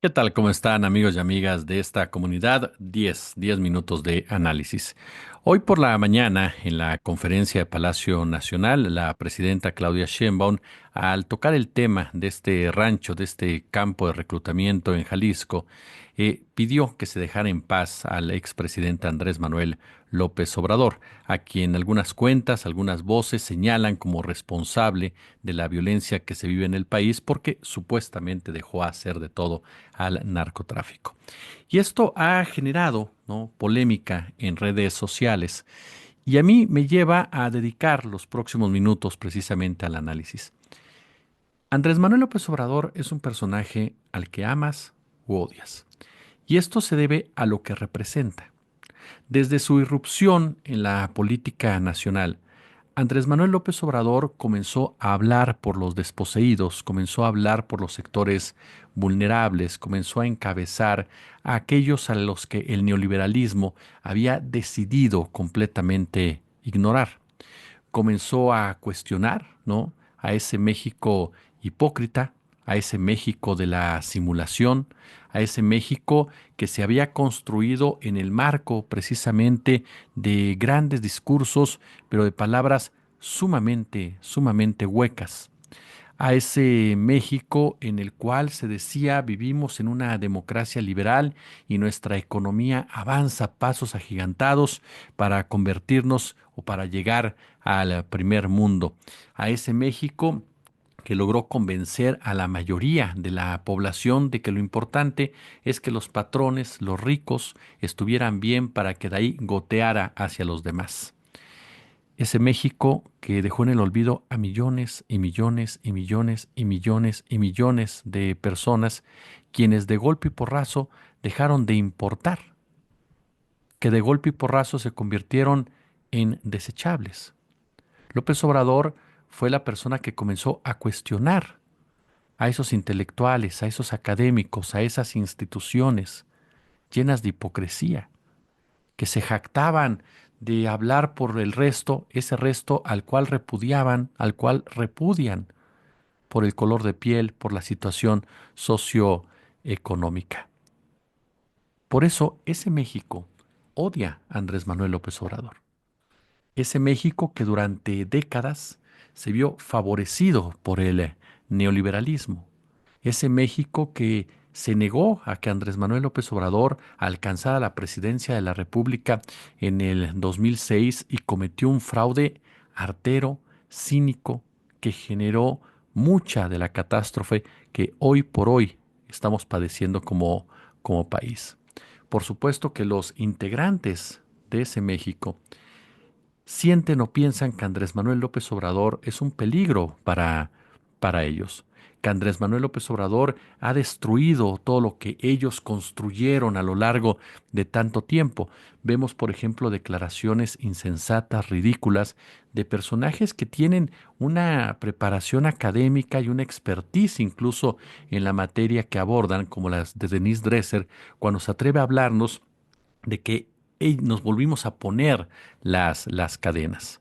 ¿Qué tal? ¿Cómo están amigos y amigas de esta comunidad? Diez minutos de análisis. Hoy por la mañana, en la conferencia de Palacio Nacional, la presidenta Claudia Sheinbaum, al tocar el tema de este rancho, de este campo de reclutamiento en Jalisco, pidió que se dejara en paz al expresidente Andrés Manuel López Obrador, a quien algunas cuentas, algunas voces señalan como responsable de la violencia que se vive en el país porque supuestamente dejó hacer de todo al narcotráfico. Y esto ha generado, ¿no?, polémica en redes sociales y a mí me lleva a dedicar los próximos minutos precisamente al análisis. Andrés Manuel López Obrador es un personaje al que amas u odias. Y esto se debe a lo que representa. Desde su irrupción en la política nacional, Andrés Manuel López Obrador comenzó a hablar por los desposeídos, comenzó a hablar por los sectores vulnerables, comenzó a encabezar a aquellos a los que el neoliberalismo había decidido completamente ignorar. Comenzó a cuestionar, ¿no?, a ese México hipócrita, a ese México de la simulación, a ese México que se había construido en el marco precisamente de grandes discursos, pero de palabras sumamente huecas, a ese México en el cual se decía vivimos en una democracia liberal y nuestra economía avanza a pasos agigantados para convertirnos o para llegar al primer mundo, a ese México que logró convencer a la mayoría de la población de que lo importante es que los patrones, los ricos, estuvieran bien para que de ahí goteara hacia los demás. Ese México que dejó en el olvido a millones y millones y millones y millones y millones de personas, quienes de golpe y porrazo dejaron de importar, que de golpe y porrazo se convirtieron en desechables. López Obrador fue la persona que comenzó a cuestionar a esos intelectuales, a esos académicos, a esas instituciones llenas de hipocresía, que se jactaban de hablar por el resto, ese resto al cual repudiaban, al cual repudian por el color de piel, por la situación socioeconómica. Por eso ese México odia a Andrés Manuel López Obrador. Ese México que durante décadas se vio favorecido por el neoliberalismo. Ese México que se negó a que Andrés Manuel López Obrador alcanzara la presidencia de la República en el 2006 y cometió un fraude artero, cínico, que generó mucha de la catástrofe que hoy por hoy estamos padeciendo como país. Por supuesto que los integrantes de ese México sienten o piensan que Andrés Manuel López Obrador es un peligro para ellos, que Andrés Manuel López Obrador ha destruido todo lo que ellos construyeron a lo largo de tanto tiempo. Vemos, por ejemplo, declaraciones insensatas, ridículas, de personajes que tienen una preparación académica y una expertise incluso en la materia que abordan, como las de Denise Dresser, cuando se atreve a hablarnos de que nos volvimos a poner las cadenas.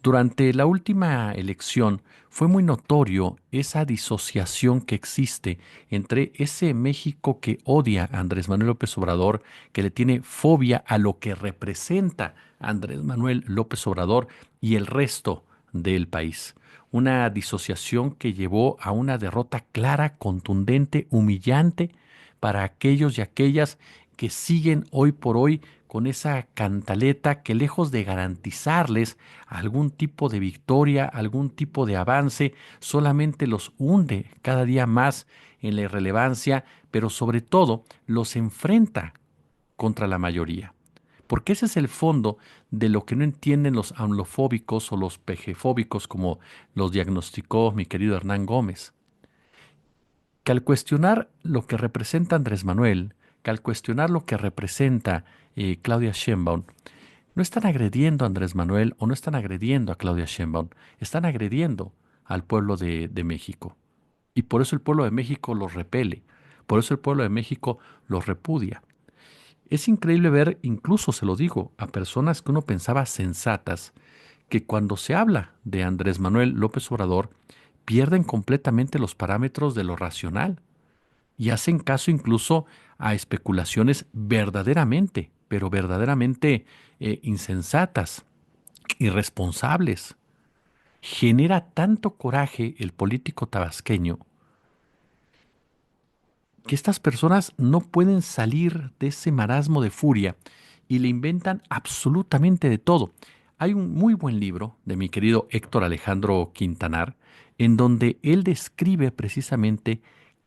Durante la última elección fue muy notorio esa disociación que existe entre ese México que odia a Andrés Manuel López Obrador, que le tiene fobia a lo que representa Andrés Manuel López Obrador y el resto del país. Una disociación que llevó a una derrota clara, contundente, humillante para aquellos y aquellas que siguen hoy por hoy con esa cantaleta que lejos de garantizarles algún tipo de victoria, algún tipo de avance, solamente los hunde cada día más en la irrelevancia, pero sobre todo los enfrenta contra la mayoría. Porque ese es el fondo de lo que no entienden los amlofóbicos o los pejefóbicos, como los diagnosticó mi querido Hernán Gómez, que al cuestionar lo que representa Andrés Manuel, que al cuestionar lo que representa Claudia Sheinbaum, no están agrediendo a Andrés Manuel o no están agrediendo a Claudia Sheinbaum, están agrediendo al pueblo de México. Y por eso el pueblo de México los repele, por eso el pueblo de México los repudia. Es increíble ver, incluso se lo digo, a personas que uno pensaba sensatas, que cuando se habla de Andrés Manuel López Obrador, pierden completamente los parámetros de lo racional y hacen caso incluso a especulaciones verdaderamente, pero verdaderamente insensatas, irresponsables. Genera tanto coraje el político tabasqueño que estas personas no pueden salir de ese marasmo de furia y le inventan absolutamente de todo. Hay un muy buen libro de mi querido Héctor Alejandro Quintanar, en donde él describe precisamente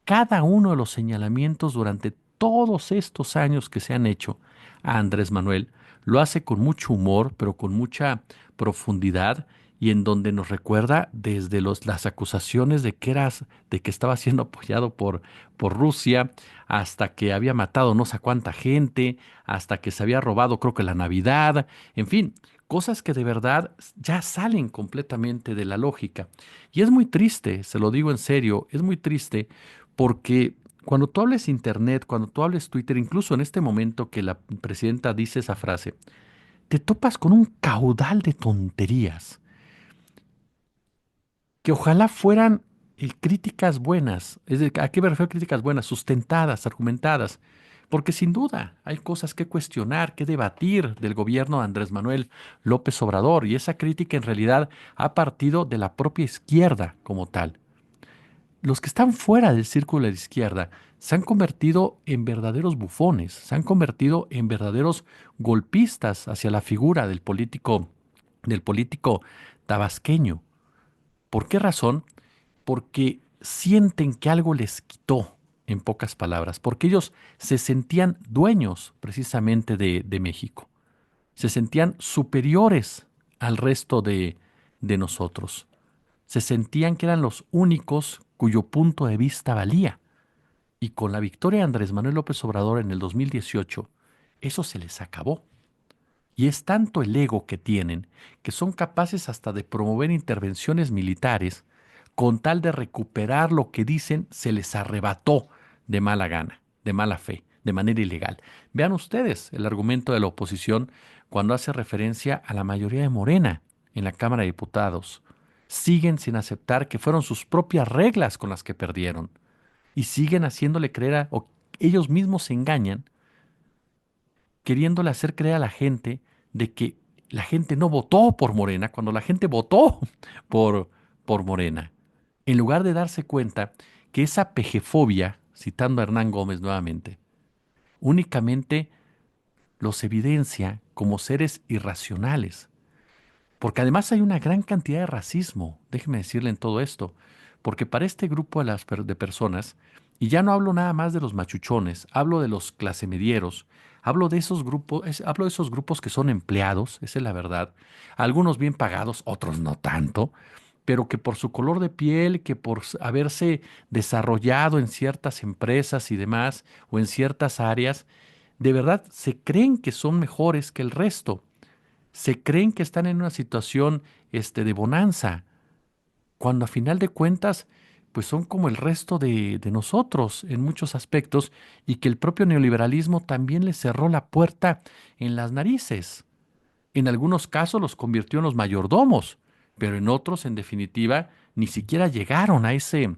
cada uno de los señalamientos durante todos estos años que se han hecho a Andrés Manuel. Lo hace con mucho humor, pero con mucha profundidad y en donde nos recuerda desde las acusaciones de que estaba siendo apoyado por Rusia, hasta que había matado no sé cuánta gente, hasta que se había robado creo que la Navidad, en fin, cosas que de verdad ya salen completamente de la lógica. Y es muy triste, se lo digo en serio, es muy triste porque cuando tú hables Internet, cuando tú hables Twitter, incluso en este momento que la presidenta dice esa frase, te topas con un caudal de tonterías que ojalá fueran críticas buenas. ¿A qué me refiero críticas buenas? Sustentadas, argumentadas. Porque sin duda hay cosas que cuestionar, que debatir del gobierno de Andrés Manuel López Obrador, y esa crítica en realidad ha partido de la propia izquierda como tal. Los que están fuera del círculo de la izquierda se han convertido en verdaderos bufones, se han convertido en verdaderos golpistas hacia la figura del político tabasqueño. ¿Por qué razón? Porque sienten que algo les quitó, en pocas palabras, porque ellos se sentían dueños precisamente de México, se sentían superiores al resto de nosotros, se sentían que eran los únicos cuyo punto de vista valía. Y con la victoria de Andrés Manuel López Obrador en el 2018, eso se les acabó. Y es tanto el ego que tienen que son capaces hasta de promover intervenciones militares con tal de recuperar lo que dicen se les arrebató de mala gana, de mala fe, de manera ilegal. Vean ustedes el argumento de la oposición cuando hace referencia a la mayoría de Morena en la Cámara de Diputados. Siguen sin aceptar que fueron sus propias reglas con las que perdieron y siguen haciéndole creer o ellos mismos se engañan queriéndole hacer creer a la gente de que la gente no votó por Morena cuando la gente votó por, por Morena, en lugar de darse cuenta que esa pejefobia, citando a Hernán Gómez nuevamente, únicamente los evidencia como seres irracionales, porque además hay una gran cantidad de racismo, déjeme decirle en todo esto, porque para este grupo de personas, y ya no hablo nada más de los machuchones, hablo de los clasemedieros, hablo de esos grupos, hablo de esos grupos que son empleados, esa es la verdad, algunos bien pagados, otros no tanto, pero que por su color de piel, que por haberse desarrollado en ciertas empresas y demás, o en ciertas áreas, de verdad se creen que son mejores que el resto, se creen que están en una situación de bonanza, cuando a final de cuentas, pues son como el resto de nosotros en muchos aspectos y que el propio neoliberalismo también les cerró la puerta en las narices. En algunos casos los convirtió en los mayordomos, pero en otros, en definitiva, ni siquiera llegaron a ese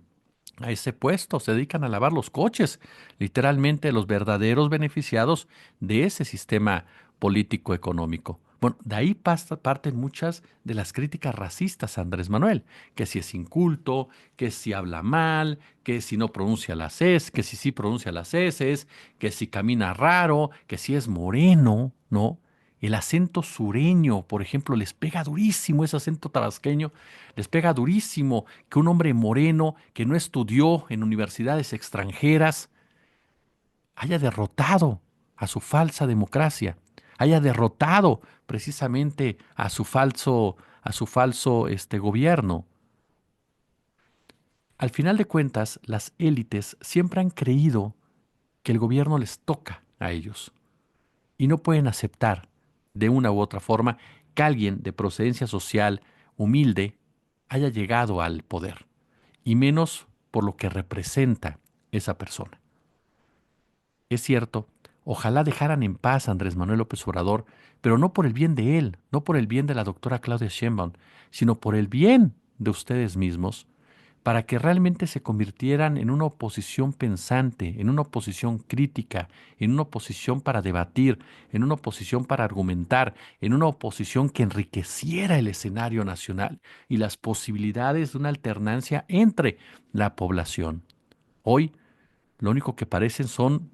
puesto, se dedican a lavar los coches, literalmente los verdaderos beneficiados de ese sistema político económico. Bueno, de ahí parten muchas de las críticas racistas a Andrés Manuel, que si es inculto, que si habla mal, que si no pronuncia las S, que si sí pronuncia las S, que si camina raro, que si es moreno, ¿no? El acento sureño, por ejemplo, les pega durísimo ese acento tabasqueño, les pega durísimo que un hombre moreno que no estudió en universidades extranjeras haya derrotado a su falsa democracia, haya derrotado precisamente a su falso gobierno. Al final de cuentas, las élites siempre han creído que el gobierno les toca a ellos y no pueden aceptar de una u otra forma que alguien de procedencia social humilde haya llegado al poder, y menos por lo que representa esa persona. Es cierto, ojalá dejaran en paz a Andrés Manuel López Obrador, pero no por el bien de él, no por el bien de la doctora Claudia Sheinbaum, sino por el bien de ustedes mismos, para que realmente se convirtieran en una oposición pensante, en una oposición crítica, en una oposición para debatir, en una oposición para argumentar, en una oposición que enriqueciera el escenario nacional y las posibilidades de una alternancia entre la población. Hoy lo único que parecen son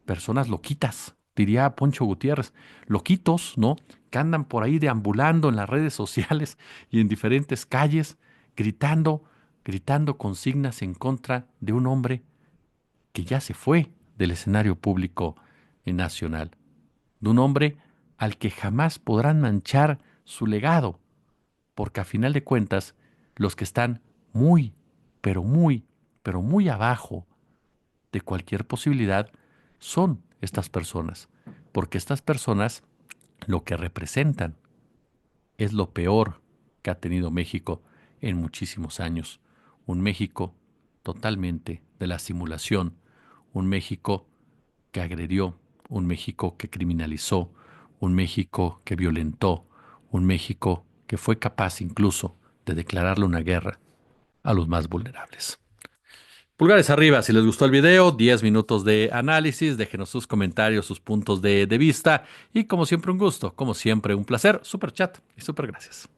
personas loquitas, diría Poncho Gutiérrez, loquitos, ¿no? Que andan por ahí deambulando en las redes sociales y en diferentes calles, gritando, gritando consignas en contra de un hombre que ya se fue del escenario público y nacional, de un hombre al que jamás podrán manchar su legado, porque a final de cuentas, los que están muy, pero muy, pero muy abajo de cualquier posibilidad son estas personas, porque estas personas lo que representan es lo peor que ha tenido México en muchísimos años. Un México totalmente de la simulación, un México que agredió, un México que criminalizó, un México que violentó, un México que fue capaz incluso de declararle una guerra a los más vulnerables. Pulgares arriba, si les gustó el video, 10 minutos de análisis, déjenos sus comentarios, sus puntos de vista y como siempre un gusto, como siempre un placer, super chat y super gracias.